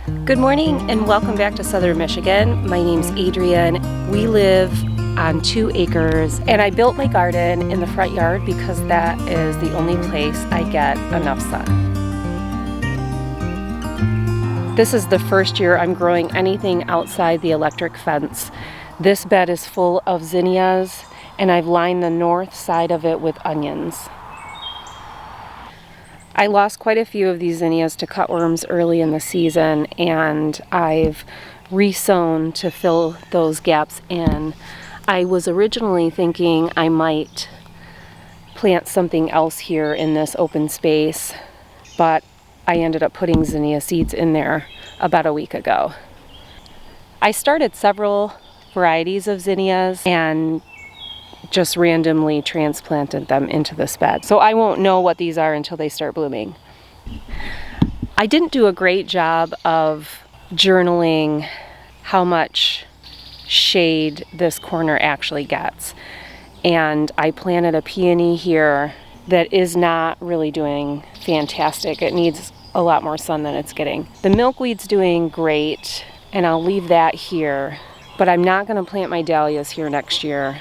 Good morning and welcome back to Southern Michigan. My name's Adrienne. We live on 2 acres and I built my garden in the front yard because that is the only place I get enough sun. This is the first year I'm growing anything outside the electric fence. This bed is full of zinnias and I've lined the north side of it with onions. I lost quite a few of these zinnias to cutworms early in the season, and I've resown to fill those gaps in. I was originally thinking I might plant something else here in this open space, but I ended up putting zinnia seeds in there about a week ago. I started several varieties of zinnias and just randomly transplanted them into this bed. So I won't know what these are until they start blooming. I didn't do a great job of journaling how much shade this corner actually gets. And I planted a peony here that is not really doing fantastic. It needs a lot more sun than it's getting. The milkweed's doing great, and I'll leave that here, but I'm not gonna plant my dahlias here next year.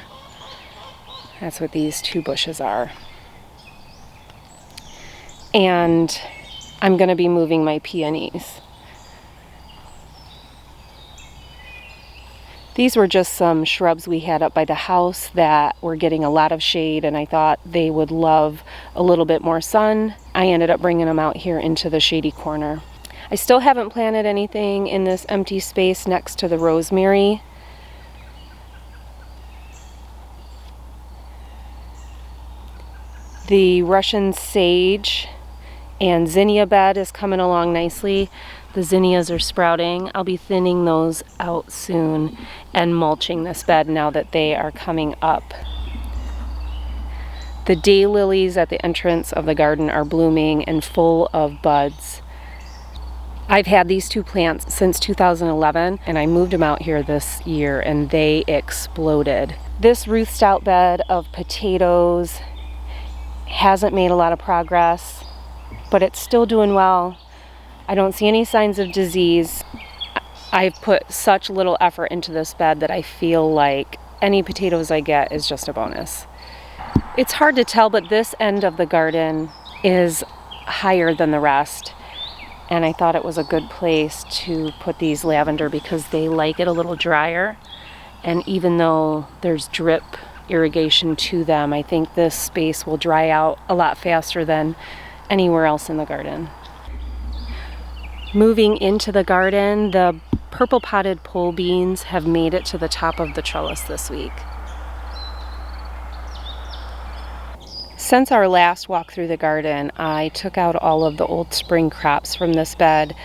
That's what these 2 bushes are. And I'm going to be moving my peonies. These were just some shrubs we had up by the house that were getting a lot of shade, and I thought they would love a little bit more sun. I ended up bringing them out here into the shady corner. I still haven't planted anything in this empty space next to the rosemary. The Russian sage and zinnia bed is coming along nicely. The zinnias are sprouting. I'll be thinning those out soon and mulching this bed now that they are coming up. The daylilies at the entrance of the garden are blooming and full of buds. I've had these 2 plants since 2011 and I moved them out here this year and they exploded. This Ruth Stout bed of potatoes hasn't made a lot of progress, but it's still doing well. I don't see any signs of disease. I've put such little effort into this bed that I feel like any potatoes I get is just a bonus. It's hard to tell, but this end of the garden is higher than the rest, and I thought it was a good place to put these lavender because they like it a little drier, and even though there's drip irrigation to them, I think this space will dry out a lot faster than anywhere else in the garden. Moving into the garden, the purple potted pole beans have made it to the top of the trellis this week. Since our last walk through the garden, I took out all of the old spring crops from this bed.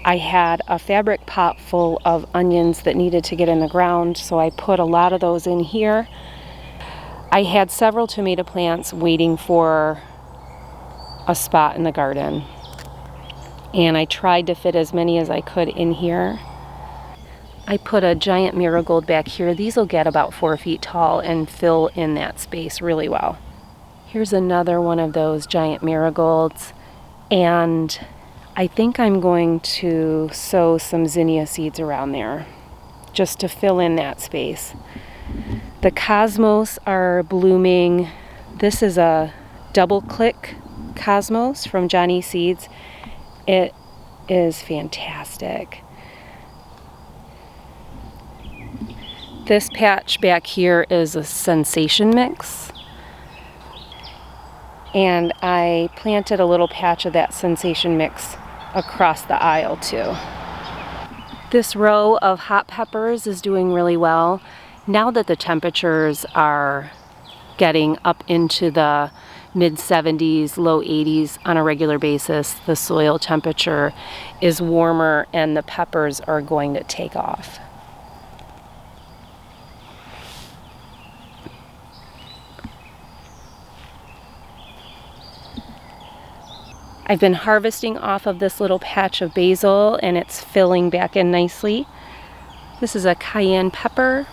I had a fabric pot full of onions that needed to get in the ground, so I put a lot of those in here. I had several tomato plants waiting for a spot in the garden, and I tried to fit as many as I could in here. I put a giant marigold back here. These will get about 4 feet tall and fill in that space really well. Here's another one of those giant marigolds, and I think I'm going to sow some zinnia seeds around there just to fill in that space. The cosmos are blooming. This is a double click cosmos from Johnny Seeds. It is fantastic. This patch back here is a sensation mix, and I planted a little patch of that sensation mix across the aisle too. This row of hot peppers is doing really well. Now that the temperatures are getting up into the mid-70s, low 80s on a regular basis, the soil temperature is warmer and the peppers are going to take off. I've been harvesting off of this little patch of basil and it's filling back in nicely. This is a cayenne pepper.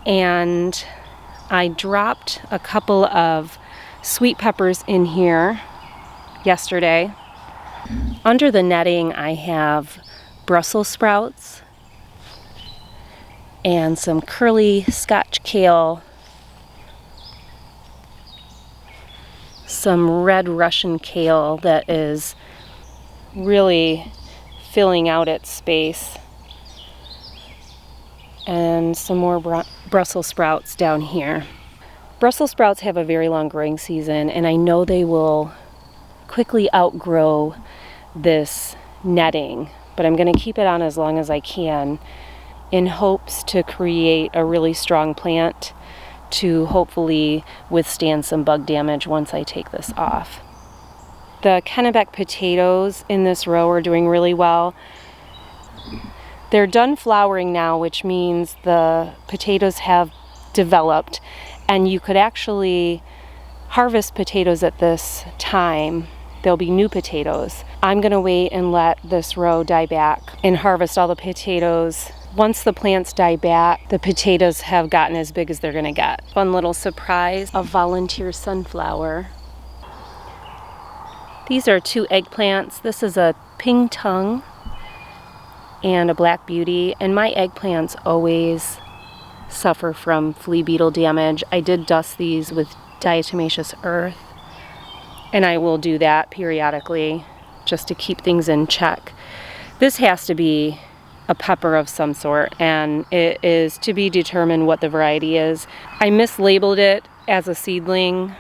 And I dropped a couple of sweet peppers in here yesterday. Under the netting, I have Brussels sprouts and some curly Scotch kale, some red Russian kale that is really filling out its space, and some more Brussels sprouts down here. Brussels sprouts have a very long growing season, and I know they will quickly outgrow this netting, but I'm going to keep it on as long as I can in hopes to create a really strong plant to hopefully withstand some bug damage once I take this off. The Paperback potatoes in this row are doing really well. They're done flowering now, which means the potatoes have developed, and you could actually harvest potatoes at this time. There'll be new potatoes. I'm going to wait and let this row die back and harvest all the potatoes. Once the plants die back, the potatoes have gotten as big as they're going to get. Fun little surprise, a volunteer sunflower. These are 2 eggplants. This is a ping tongue and a black beauty, and my eggplants always suffer from flea beetle damage. I did dust these with diatomaceous earth, and I will do that periodically just to keep things in check. This has to be a pepper of some sort, and it is to be determined what the variety is. I mislabeled it as a seedling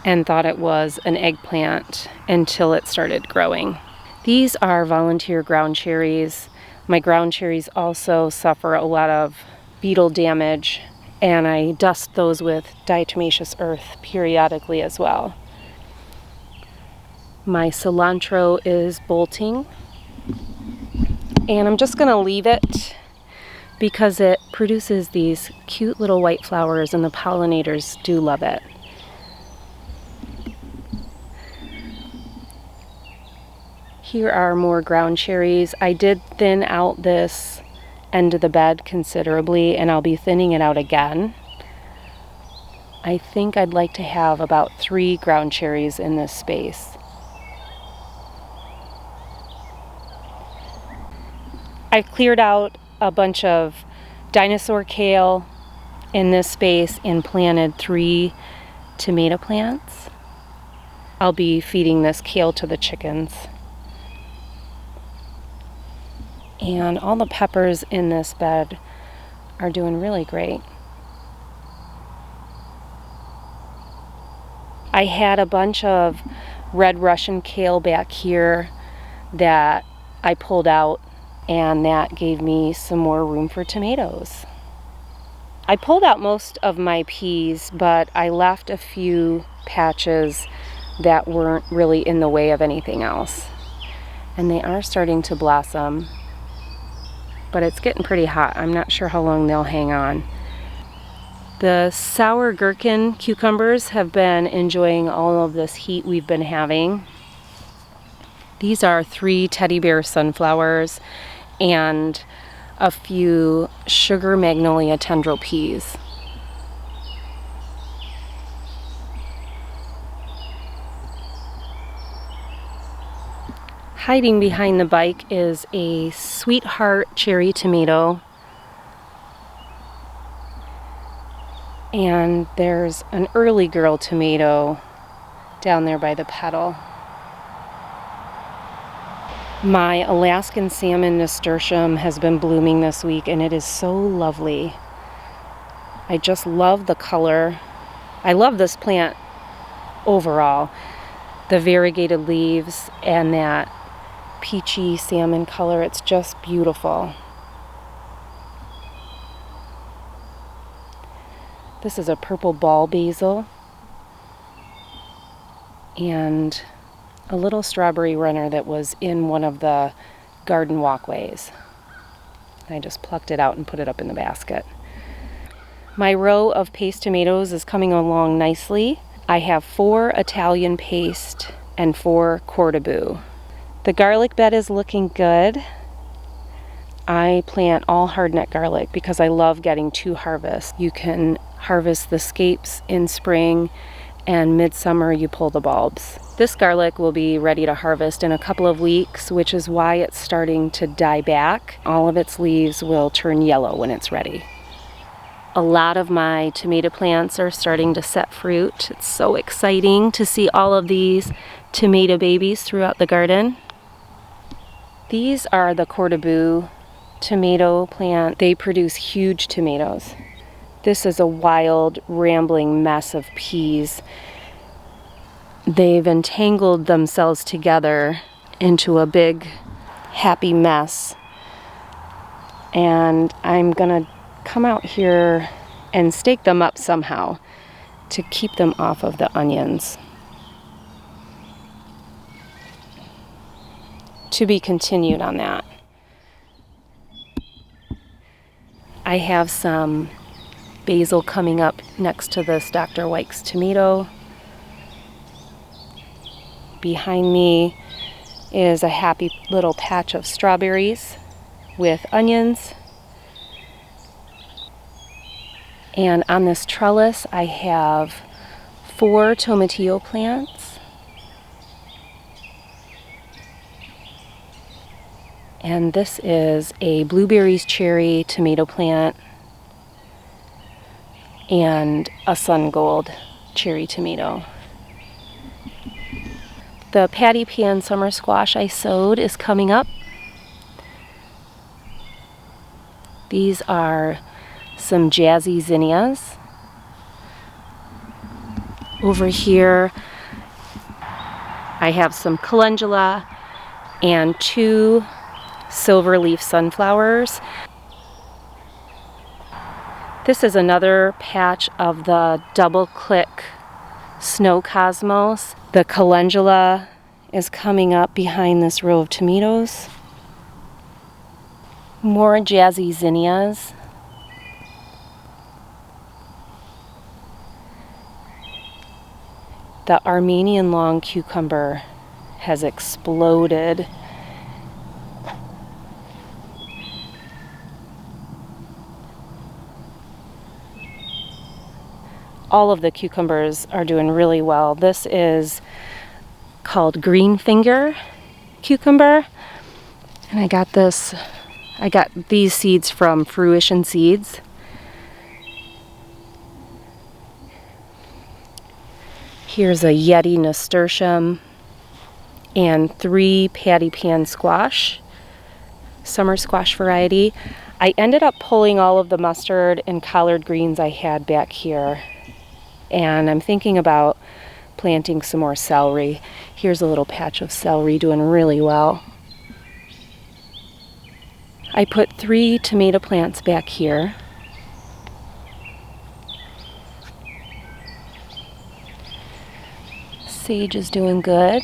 and thought it was an eggplant until it started growing. These are volunteer ground cherries. My ground cherries also suffer a lot of beetle damage, and I dust those with diatomaceous earth periodically as well. My cilantro is bolting, and I'm just going to leave it because it produces these cute little white flowers, and the pollinators do love it. Here are more ground cherries. I did thin out this end of the bed considerably, and I'll be thinning it out again. I think I'd like to have about 3 ground cherries in this space. I've cleared out a bunch of dinosaur kale in this space and planted 3 tomato plants. I'll be feeding this kale to the chickens. And all the peppers in this bed are doing really great. I had a bunch of red Russian kale back here that I pulled out, and that gave me some more room for tomatoes. I pulled out most of my peas, but I left a few patches that weren't really in the way of anything else. And they are starting to blossom, but it's getting pretty hot. I'm not sure how long they'll hang on. The sour gherkin cucumbers have been enjoying all of this heat we've been having. These are 3 teddy bear sunflowers and a few sugar magnolia tendril peas. Hiding behind the bike is a sweetheart cherry tomato, and there's an early girl tomato down there by the petal. My Alaskan salmon nasturtium has been blooming this week, and it is so lovely. I just love the color. I love this plant overall. The variegated leaves and that peachy salmon color, it's just beautiful. This is a purple ball basil and a little strawberry runner that was in one of the garden walkways. I just plucked it out and put it up in the basket. My row of paste tomatoes is coming along nicely. I have 4 Italian paste and 4 Cortebue. The garlic bed is looking good. I plant all hardneck garlic because I love getting 2 harvests. You can harvest the scapes in spring, and midsummer you pull the bulbs. This garlic will be ready to harvest in a couple of weeks, which is why it's starting to die back. All of its leaves will turn yellow when it's ready. A lot of my tomato plants are starting to set fruit. It's so exciting to see all of these tomato babies throughout the garden. These are the Cordoba tomato plant. They produce huge tomatoes. This is a wild, rambling mess of peas. They've entangled themselves together into a big, happy mess. And I'm gonna come out here and stake them up somehow to keep them off of the onions. To be continued on that. I have some basil coming up next to this Dr. Weik's tomato. Behind me is a happy little patch of strawberries with onions. And on this trellis I have 4 tomatillo plants. And this is a blueberries cherry tomato plant and a sun gold cherry tomato. The patty pan summer squash I sowed is coming up. These are some jazzy zinnias. Over here I have some calendula and 2 silver leaf sunflowers. This is another patch of the double click snow cosmos. The calendula is coming up behind this row of tomatoes. More jazzy zinnias. The Armenian long cucumber has exploded. All of the cucumbers are doing really well. This is called green finger cucumber. And I got these seeds from Fruition Seeds. Here's a Yeti nasturtium and 3 patty pan squash, summer squash variety. I ended up pulling all of the mustard and collard greens I had back here. And I'm thinking about planting some more celery. Here's a little patch of celery doing really well. I put 3 tomato plants back here. Sage is doing good.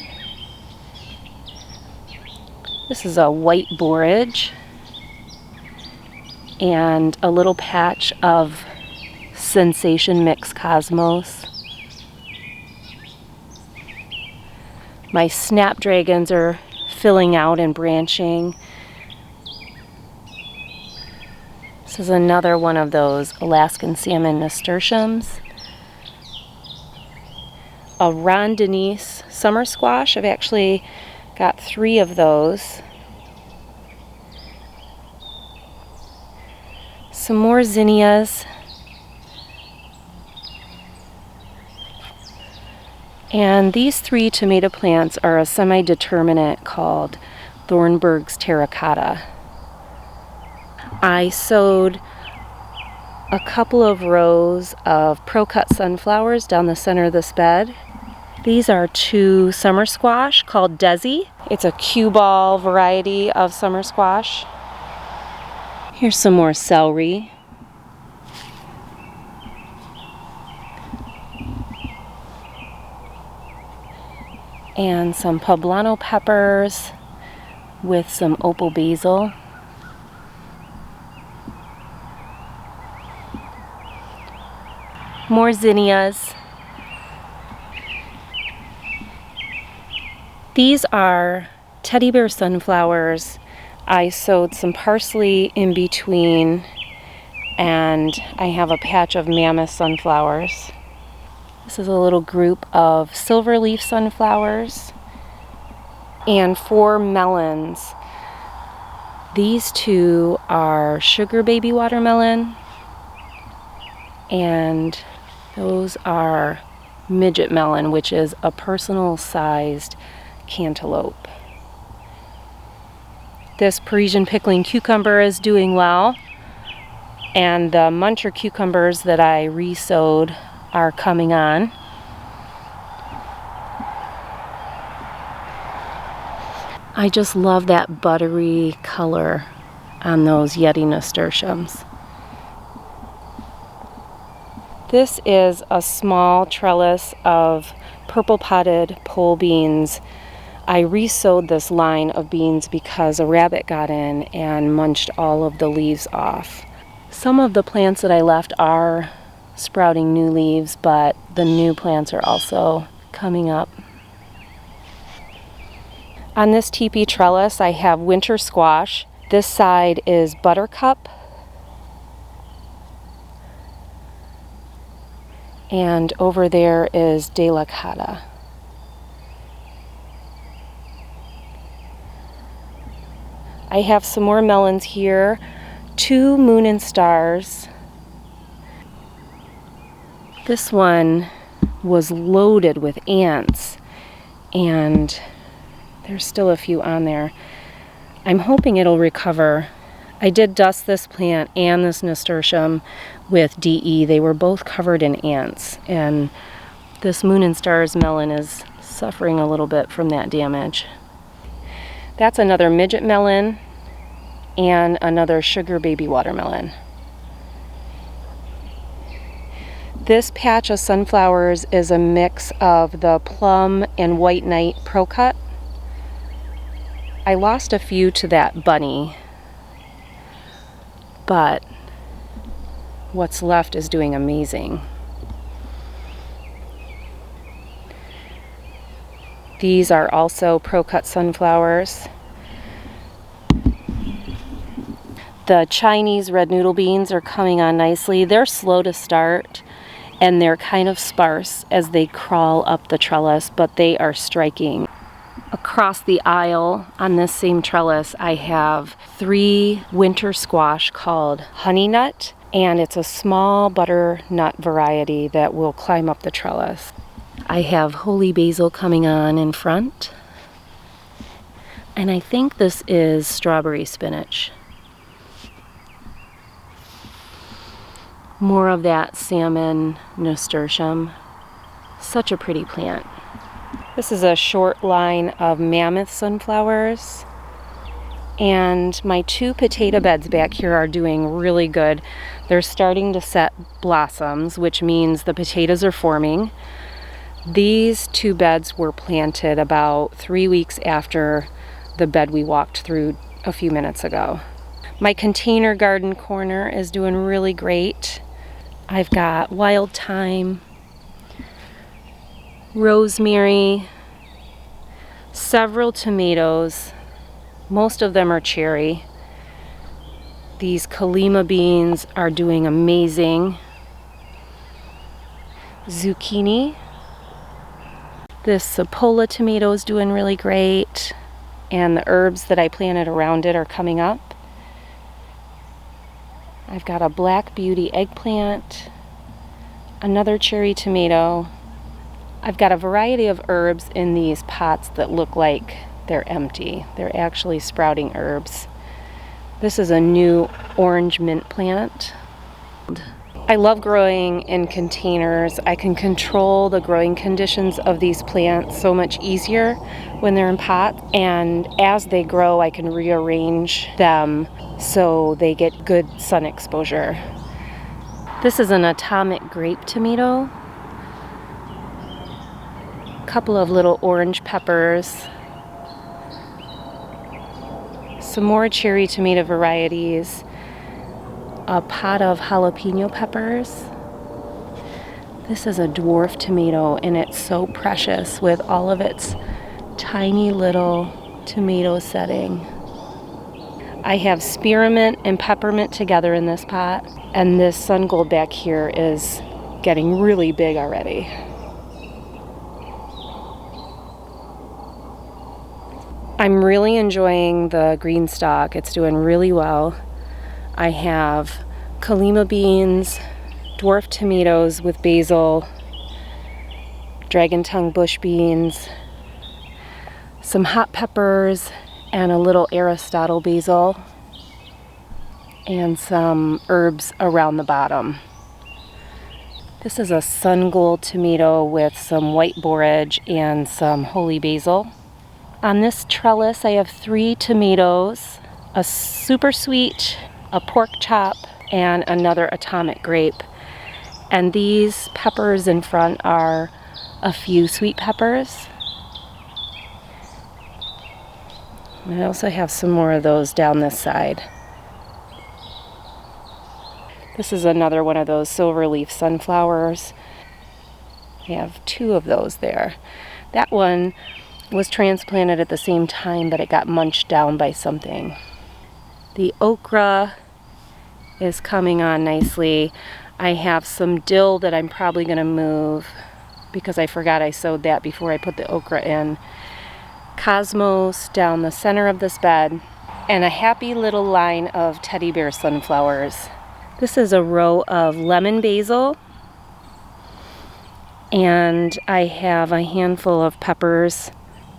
This is a white borage and a little patch of Sensation Mix Cosmos. My snapdragons are filling out and branching. This is another one of those Alaskan salmon nasturtiums. A Ron Denise summer squash. I've actually got 3 of those. Some more zinnias. And these 3 tomato plants are a semi-determinate called Thornburg's Terracotta. I sowed a couple of rows of pro-cut sunflowers down the center of this bed. These are 2 summer squash called Desi. It's a cue ball variety of summer squash. Here's some more celery. And some poblano peppers with some opal basil. More zinnias. These are teddy bear sunflowers. I sowed some parsley in between, and I have a patch of mammoth sunflowers. This is a little group of silverleaf sunflowers and 4 melons. These 2 are sugar baby watermelon, and those are midget melon, which is a personal sized cantaloupe. This Parisian pickling cucumber is doing well, and the muncher cucumbers that I re-sowed are coming on. I just love that buttery color on those Yeti nasturtiums. This is a small trellis of purple potted pole beans. I re-sowed this line of beans because a rabbit got in and munched all of the leaves off. Some of the plants that I left are sprouting new leaves, but the new plants are also coming up. On this teepee trellis, I have winter squash. This side is buttercup, and over there is delicata. I have some more melons here, 2 moon and stars. This one was loaded with ants, and there's still a few on there. I'm hoping it'll recover. I did dust this plant and this nasturtium with DE. They were both covered in ants, and this moon and stars melon is suffering a little bit from that damage. That's another midget melon and another sugar baby watermelon. This patch of sunflowers is a mix of the plum and white knight pro cut. I lost a few to that bunny, but what's left is doing amazing. These are also pro cut sunflowers. The Chinese red noodle beans are coming on nicely. They're slow to start, and they're kind of sparse as they crawl up the trellis, but they are striking. Across the aisle on this same trellis, I have 3 winter squash called honey nut, and it's a small butternut variety that will climb up the trellis. I have holy basil coming on in front, and I think this is strawberry spinach. More of that salmon nasturtium. Such a pretty plant. This is a short line of mammoth sunflowers, and my 2 potato beds back here are doing really good. They're starting to set blossoms, which means the potatoes are forming. These 2 beds were planted about 3 weeks after the bed we walked through a few minutes ago. My container garden corner is doing really great. I've got wild thyme, rosemary, several tomatoes. Most of them are cherry. These Kalima beans are doing amazing. Zucchini. This Sapola tomato is doing really great, and the herbs that I planted around it are coming up. I've got a Black Beauty eggplant, another cherry tomato. I've got a variety of herbs in these pots that look like they're empty. They're actually sprouting herbs. This is a new orange mint plant. I love growing in containers. I can control the growing conditions of these plants so much easier when they're in pots, and as they grow I can rearrange them so they get good sun exposure. This is an atomic grape tomato. Couple of little orange peppers, some more cherry tomato varieties, a pot of jalapeno peppers. This is a dwarf tomato, and it's so precious with all of its tiny little tomato setting. I have spearmint and peppermint together in this pot, and this sun gold back here is getting really big already. I'm really enjoying the green stalk. It's doing really well. I have Kalima beans, dwarf tomatoes with basil, dragon tongue bush beans, some hot peppers, and a little Aristotle basil, and some herbs around the bottom. This is a sun gold tomato with some white borage and some holy basil. On this trellis I have 3 tomatoes, a super sweet, a pork chop, and another atomic grape. And these peppers in front are a few sweet peppers. I also have some more of those down this side. This is another one of those silverleaf sunflowers. I have 2 of those there. That one was transplanted at the same time, but it got munched down by something. The okra is coming on nicely. I have some dill that I'm probably going to move because I forgot I sowed that before I put the okra in. Cosmos down the center of this bed, and a happy little line of teddy bear sunflowers. This is a row of lemon basil, and I have a handful of peppers,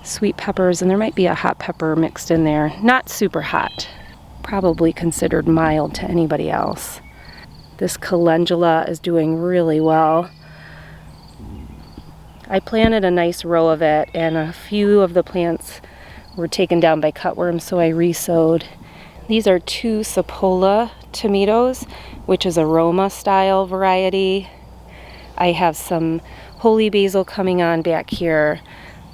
sweet peppers, and there might be a hot pepper mixed in there. Not super hot, probably considered mild to anybody else. This calendula is doing really well. I planted a nice row of it, and a few of the plants were taken down by cutworms, so I resowed. These are 2 Sapola tomatoes, which is a Roma style variety. I have some holy basil coming on back here.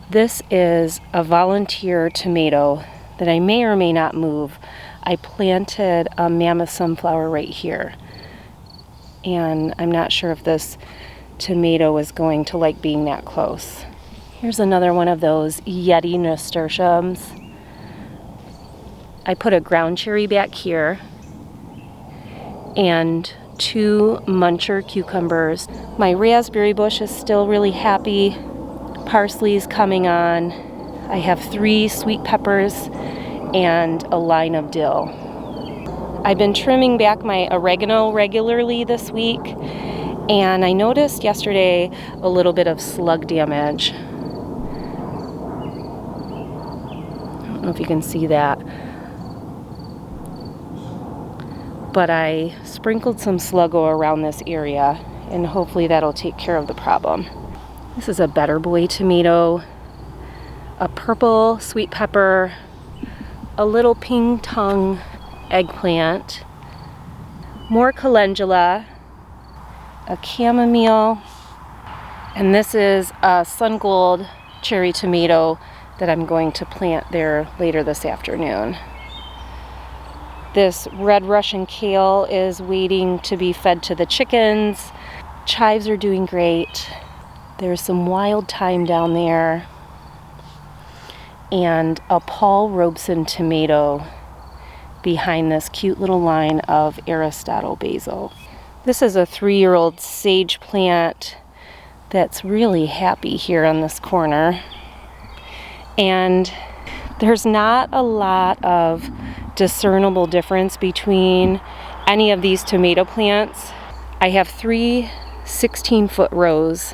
This is a volunteer tomato that I may or may not move. I planted a mammoth sunflower right here, and I'm not sure if this tomato is going to like being that close. Here's another one of those Yeti nasturtiums. I put a ground cherry back here and 2 muncher cucumbers. My raspberry bush is still really happy. Parsley's coming on. I have 3 sweet peppers and a line of dill. I've been trimming back my oregano regularly this week, and I noticed yesterday a little bit of slug damage. I don't know if you can see that, but I sprinkled some Sluggo around this area, and hopefully that'll take care of the problem. This is a Better Boy tomato, a purple sweet pepper, a little ping tongue eggplant, more calendula, a chamomile, and this is a sun gold cherry tomato that I'm going to plant there later this afternoon. This red Russian kale is waiting to be fed to the chickens. Chives are doing great. There's some wild thyme down there, and a Paul Robeson tomato behind this cute little line of Aristotle basil. This is a 3-year-old sage plant that's really happy here on this corner. And there's not a lot of discernible difference between any of these tomato plants. I have 3 16-foot rows,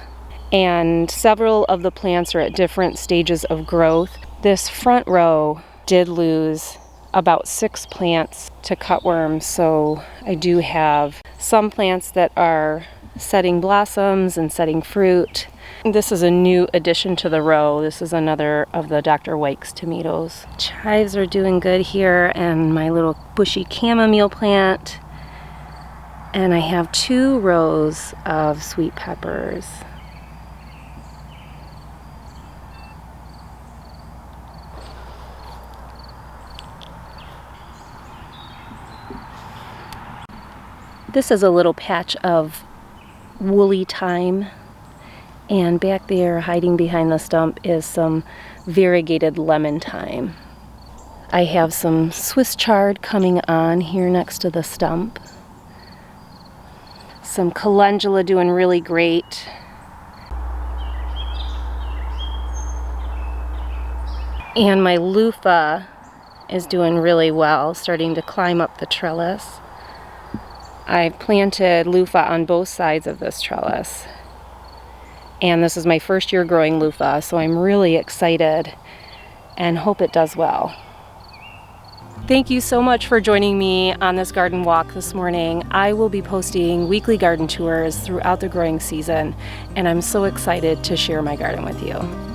and several of the plants are at different stages of growth. This front row did lose about 6 plants to cutworms, so I do have some plants that are setting blossoms and setting fruit. This is a new addition to the row. This is another of the Dr. Wykes tomatoes. Chives are doing good here, and my little bushy chamomile plant. And I have 2 rows of sweet peppers. This is a little patch of woolly thyme, and back there hiding behind the stump is some variegated lemon thyme. I have some Swiss chard coming on here next to the stump. Some calendula doing really great. And my loofah is doing really well, starting to climb up the trellis. I've planted loofah on both sides of this trellis. And this is my first year growing loofah, so I'm really excited and hope it does well. Thank you so much for joining me on this garden walk this morning. I will be posting weekly garden tours throughout the growing season, and I'm so excited to share my garden with you.